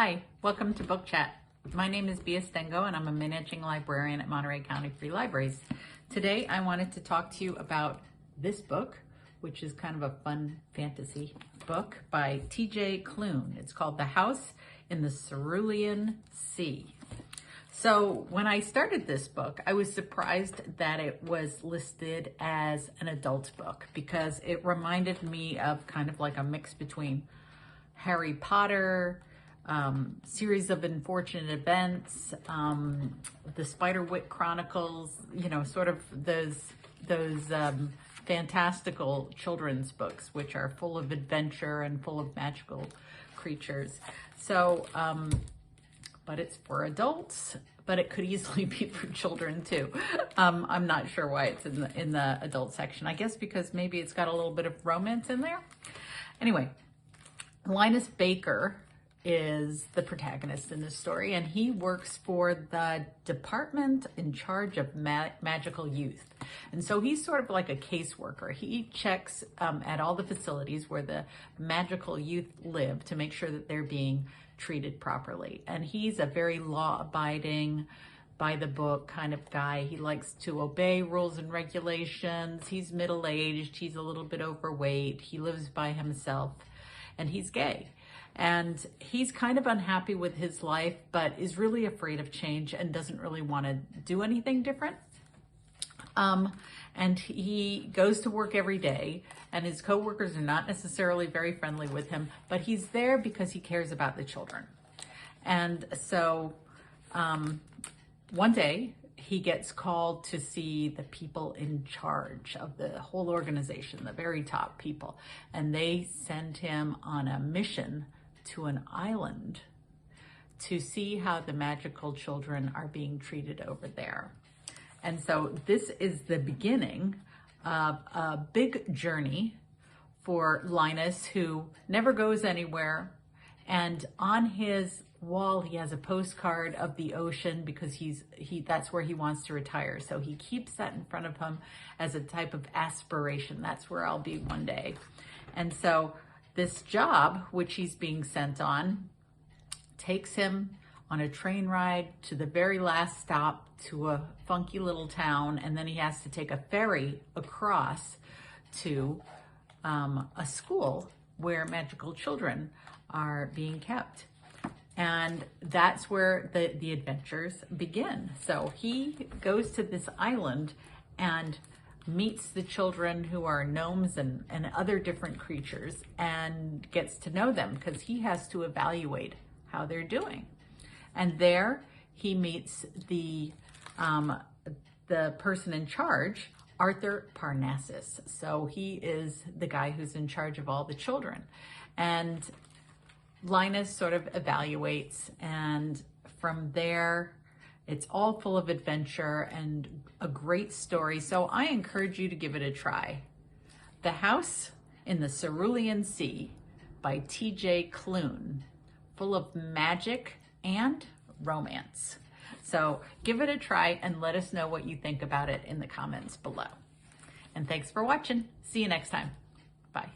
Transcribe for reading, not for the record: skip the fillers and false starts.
Hi, welcome to Book Chat. My name is Bia Stengo and I'm a managing librarian at Monterey County Free Libraries. Today I wanted to talk to you about this book, which is kind of a fun fantasy book by T.J. Klune. It's called The House in the Cerulean Sea. So when I started this book, I was surprised that it was listed as an adult book because it reminded me of kind of like a mix between Harry Potter, series of unfortunate events, the Spiderwick Chronicles, you know, sort of those fantastical children's books, which are full of adventure and full of magical creatures. So, but it's for adults, but it could easily be for children too. I'm not sure why it's in the adult section. I guess because maybe it's got a little bit of romance in there. Anyway, Linus Baker is the protagonist in this story, and he works for the department in charge of magical youth. And so he's sort of like a caseworker. He checks at all the facilities where the magical youth live to make sure that they're being treated properly. And he's a very law-abiding, by the book kind of guy. He likes to obey rules and regulations. He's middle-aged. He's a little bit overweight. He lives by himself, and he's gay. And he's kind of unhappy with his life, but is really afraid of change and doesn't really want to do anything different. And he goes to work every day, and his coworkers are not necessarily very friendly with him, but he's there because he cares about the children. And so one day he gets called to see the people in charge of the whole organization, the very top people, and they send him on a mission to an island to see how the magical children are being treated over there. And so this is the beginning of a big journey for Linus, who never goes anywhere. And on his wall, he has a postcard of the ocean because that's where he wants to retire. So he keeps that in front of him as a type of aspiration. That's where I'll be one day. And so this job, which he's being sent on, takes him on a train ride to the very last stop to a funky little town, and then he has to take a ferry across to a school where magical children are being kept. And that's where the adventures begin. So he goes to this island and meets the children who are gnomes and other different creatures and gets to know them because he has to evaluate how they're doing. And there he meets the person in charge, Arthur Parnassus. So he is the guy who's in charge of all the children. And Linus sort of evaluates, and from there, it's all full of adventure and a great story. So I encourage you to give it a try. The House in the Cerulean Sea by T.J. Klune, full of magic and romance. So give it a try and let us know what you think about it in the comments below. And thanks for watching. See you next time. Bye.